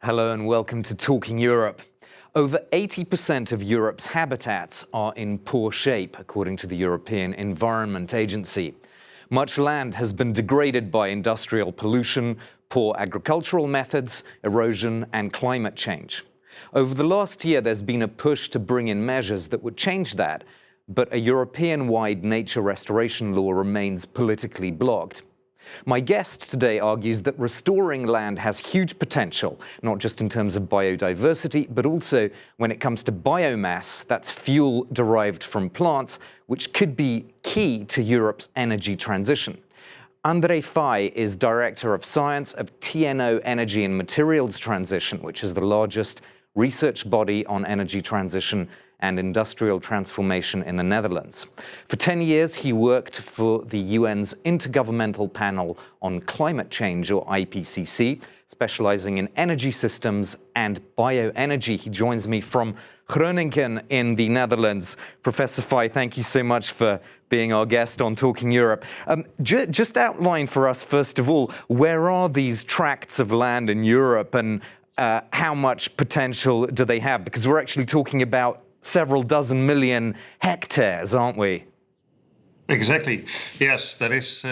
Hello and welcome to Talking Europe. Over 80% of Europe's habitats are in poor shape, according to the European Environment Agency. Much land has been degraded by industrial pollution, poor agricultural methods, erosion and climate change. Over the last year, there's been a push to bring in measures that would change that, but a European-wide nature restoration law remains politically blocked. My guest today argues that restoring land has huge potential, not just in terms of biodiversity, but also when it comes to biomass, that's fuel derived from plants, which could be key to Europe's energy transition. Andre Faaij is Director of Science of TNO Energy and Materials Transition, which is the largest research body on energy transition and industrial transformation in the Netherlands. For 10 years, he worked for the UN's Intergovernmental Panel on Climate Change, or IPCC, specializing in energy systems and bioenergy. He joins me from Groningen in the Netherlands. Professor Faaij, thank you so much for being our guest on Talking Europe. Just outline for us, first of all, where are these tracts of land in Europe and how much potential do they have? Because we're actually talking about several dozen million hectares, aren't we? Exactly. Yes, there is,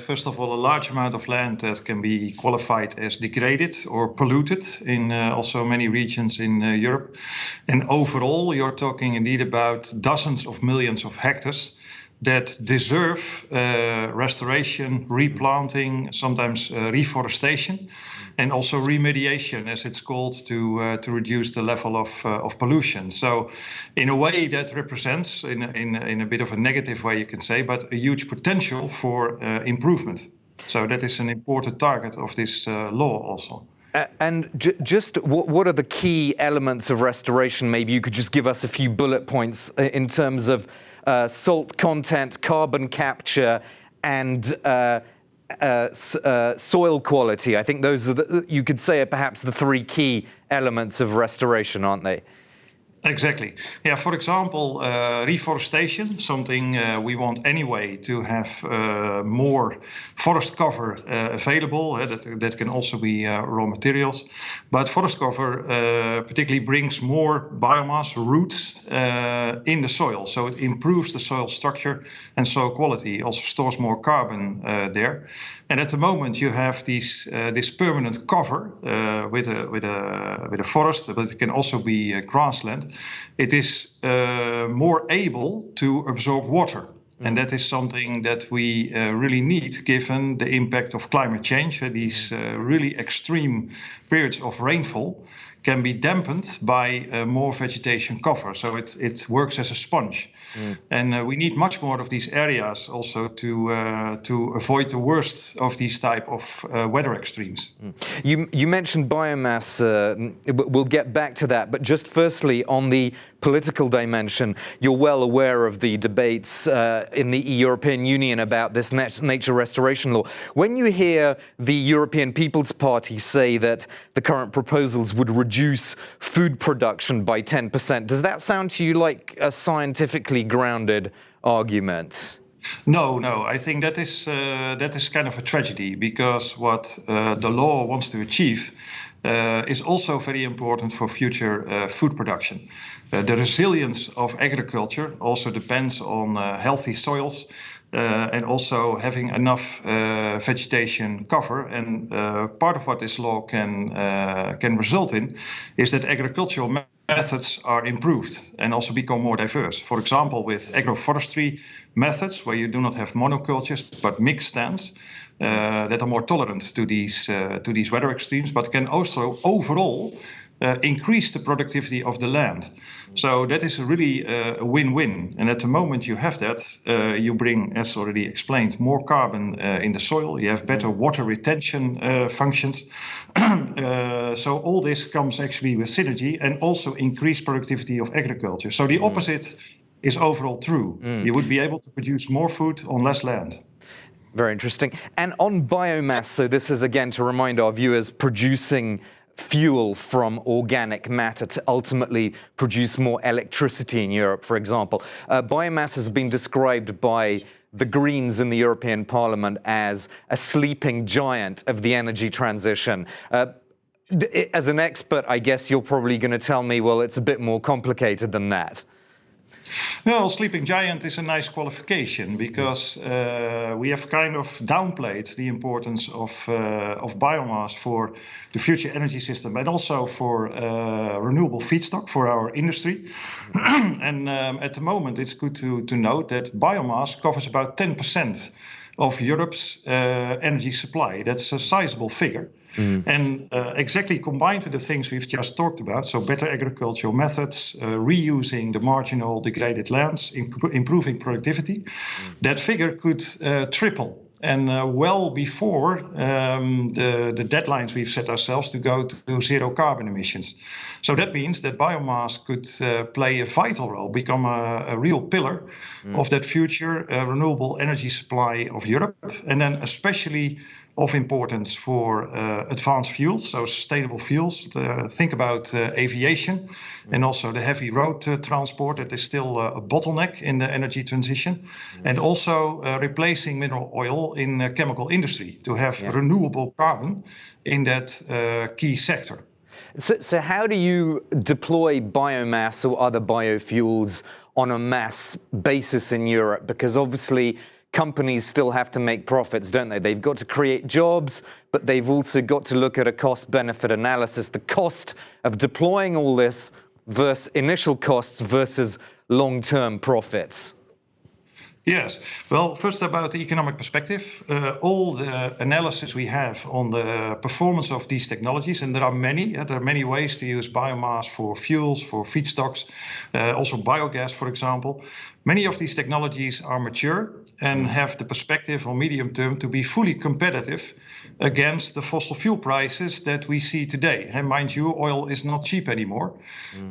first of all, a large amount of land that can be qualified as degraded or polluted in also many regions in Europe. And overall, you're talking indeed about dozens of millions of hectares that deserve restoration, replanting, sometimes reforestation, and also remediation, as it's called, to reduce the level of pollution. So, in a way, that represents, in a bit of a negative way, you can say, but a huge potential for improvement. So that is an important target of this law also. And just what are the key elements of restoration? Maybe you could just give us a few bullet points in terms of salt content, carbon capture, and soil quality. I think those are, you could say, perhaps the three key elements of restoration, aren't they? Exactly. Yeah, for example, reforestation, something we want anyway to have more forest cover available. That can also be raw materials. But forest cover particularly brings more biomass, roots, in the soil. So it improves the soil structure and soil quality, also stores more carbon there. And at the moment you have this permanent cover with a forest, but it can also be grassland. It is more able to absorb water. And that is something that we really need, given the impact of climate change. These really extreme periods of rainfall can be dampened by more vegetation cover. So it works as a sponge. And we need much more of these areas also to avoid the worst of these type of weather extremes. You mentioned biomass. We'll get back to that. But just firstly, on the political dimension, you're well aware of the debates in the European Union about this nature restoration law. When you hear the European People's Party say that the current proposals would reduce food production by 10%, does that sound to you like a scientifically grounded argument? No. I think that is kind of a tragedy, because what the law wants to achieve is also very important for future food production. The resilience of agriculture also depends on healthy soils and also having enough vegetation cover. And part of what this law can result in is that agricultural methods are improved and also become more diverse. For example, with agroforestry methods, where you do not have monocultures but mixed stands, that are more tolerant to these weather extremes, but can also overall increase the productivity of the land. So that is really a win-win. And at the moment you have that, you bring, as already explained, more carbon in the soil. You have better water retention functions. So all this comes actually with synergy and also increased productivity of agriculture. So the opposite is overall true. You would be able to produce more food on less land. Very interesting. And on biomass, so this is, again, to remind our viewers, producing fuel from organic matter to ultimately produce more electricity in Europe, for example. Biomass has been described by the Greens in the European Parliament as a sleeping giant of the energy transition. As an expert, I guess you're probably going to tell me, well, it's a bit more complicated than that. Well, sleeping giant is a nice qualification because we have kind of downplayed the importance of biomass for the future energy system and also for renewable feedstock for our industry. And at the moment, it's good to note that biomass covers about 10% of Europe's energy supply. That's a sizable figure. And exactly combined with the things we've just talked about, so better agricultural methods, reusing the marginal degraded lands, improving productivity, that figure could triple. And well before the deadlines we've set ourselves to go to zero carbon emissions. So that means that biomass could play a vital role, become a real pillar of that future renewable energy supply of Europe, and then especially of importance for advanced fuels, so sustainable fuels. Think about aviation and also the heavy road transport that is still a bottleneck in the energy transition. And also replacing mineral oil in the chemical industry to have renewable carbon in that key sector. So how do you deploy biomass or other biofuels on a mass basis in Europe? Because obviously companies still have to make profits, don't they? They've got to create jobs, but they've also got to look at a cost-benefit analysis, the cost of deploying all this versus initial costs versus long-term profits. Yes. Well, first about the economic perspective, all the analysis we have on the performance of these technologies, and there are many ways to use biomass for fuels, for feedstocks, also biogas, for example. Many of these technologies are mature and have the perspective on medium term to be fully competitive against the fossil fuel prices that we see today. And mind you, oil is not cheap anymore.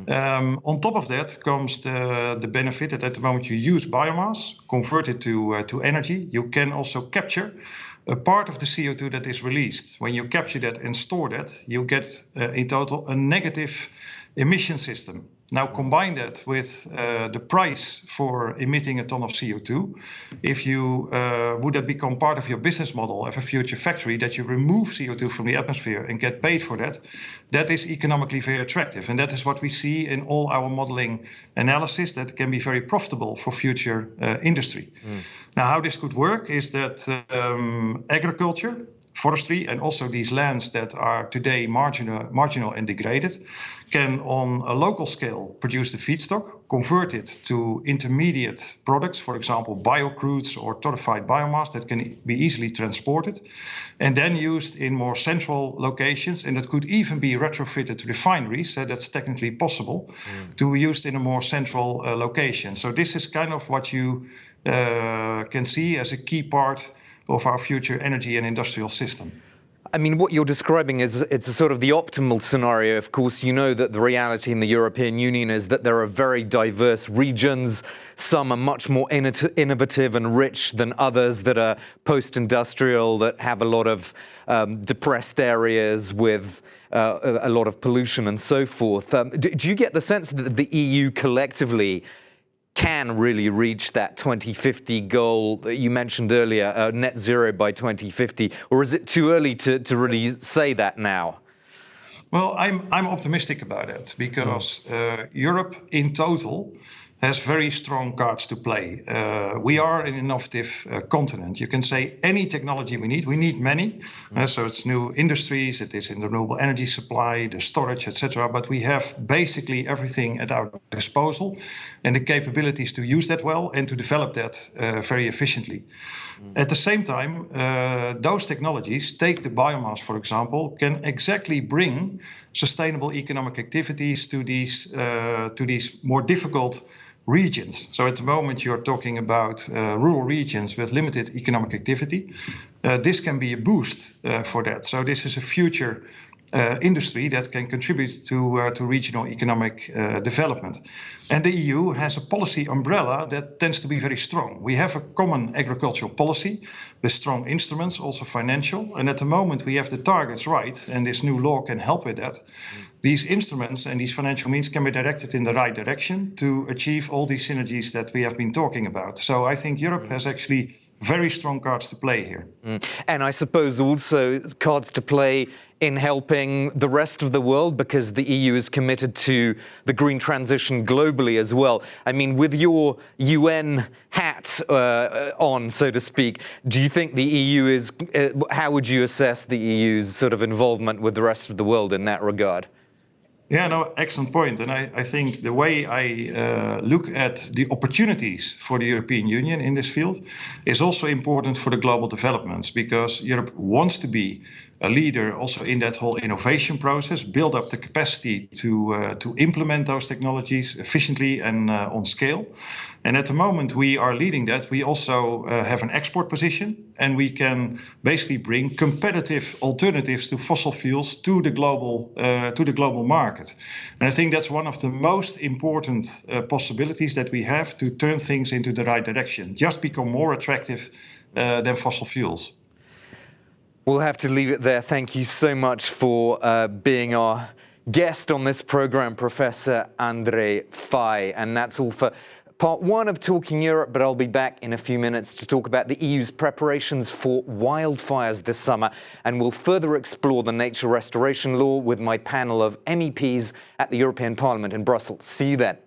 On top of that comes the benefit that at the moment you use biomass, convert it to energy, you can also capture a part of the CO2 that is released. When you capture that and store that, you get in total a negative emission system. Now combine that with the price for emitting a ton of CO2. If you would that become part of your business model of a future factory, that you remove CO2 from the atmosphere and get paid for that, that is economically very attractive. And that is what we see in all our modeling analysis, that can be very profitable for future industry. Now, how this could work is that agriculture, forestry, and also these lands that are today marginal and degraded, can on a local scale produce the feedstock, convert it to intermediate products, for example, biocrudes or torrefied biomass that can be easily transported, and then used in more central locations, and that could even be retrofitted to refineries, that's technically possible, to be used in a more central location. So this is kind of what you can see as a key part of our future energy and industrial system. I mean, what you're describing is it's a sort of the optimal scenario. Of course, you know that the reality in the European Union is that there are very diverse regions. Some are much more innovative and rich than others that are post-industrial, that have a lot of depressed areas with a lot of pollution and so forth. Do you get the sense that the EU collectively can really reach that 2050 goal that you mentioned earlier, net zero by 2050, or is it too early to really say that now? Well, I'm optimistic about it because Europe in total has very strong cards to play. We are an innovative continent. You can say any technology we need many. So it's new industries, it is in the renewable energy supply, the storage, etc. But we have basically everything at our disposal and the capabilities to use that well and to develop that very efficiently. At the same time, those technologies, take the biomass, for example, can exactly bring sustainable economic activities to these more difficult regions. So at the moment you're talking about rural regions with limited economic activity. This can be a boost for that. So this is a future industry that can contribute to regional economic development. And the EU has a policy umbrella that tends to be very strong. We have a common agricultural policy with strong instruments, also financial. And at the moment we have the targets right, and this new law can help with that. These instruments and these financial means can be directed in the right direction to achieve all these synergies that we have been talking about. So I think Europe has actually very strong cards to play here. And I suppose also cards to play in helping the rest of the world, because the EU is committed to the green transition globally as well. I mean, with your UN hat on, so to speak, do you think the EU is, how would you assess the EU's sort of involvement with the rest of the world in that regard? Yeah, no, excellent point. And I think the way I look at the opportunities for the European Union in this field is also important for the global developments, because Europe wants to be a leader also in that whole innovation process, build up the capacity to implement those technologies efficiently and on scale. And at the moment we are leading that. We also have an export position, and we can basically bring competitive alternatives to fossil fuels to the global market. And I think that's one of the most important possibilities that we have to turn things into the right direction, just become more attractive than fossil fuels. We'll have to leave it there. Thank you so much for being our guest on this program, Professor Andre Faaij. And that's all for part one of Talking Europe, but I'll be back in a few minutes to talk about the EU's preparations for wildfires this summer, and we'll further explore the nature restoration law with my panel of MEPs at the European Parliament in Brussels. See you then.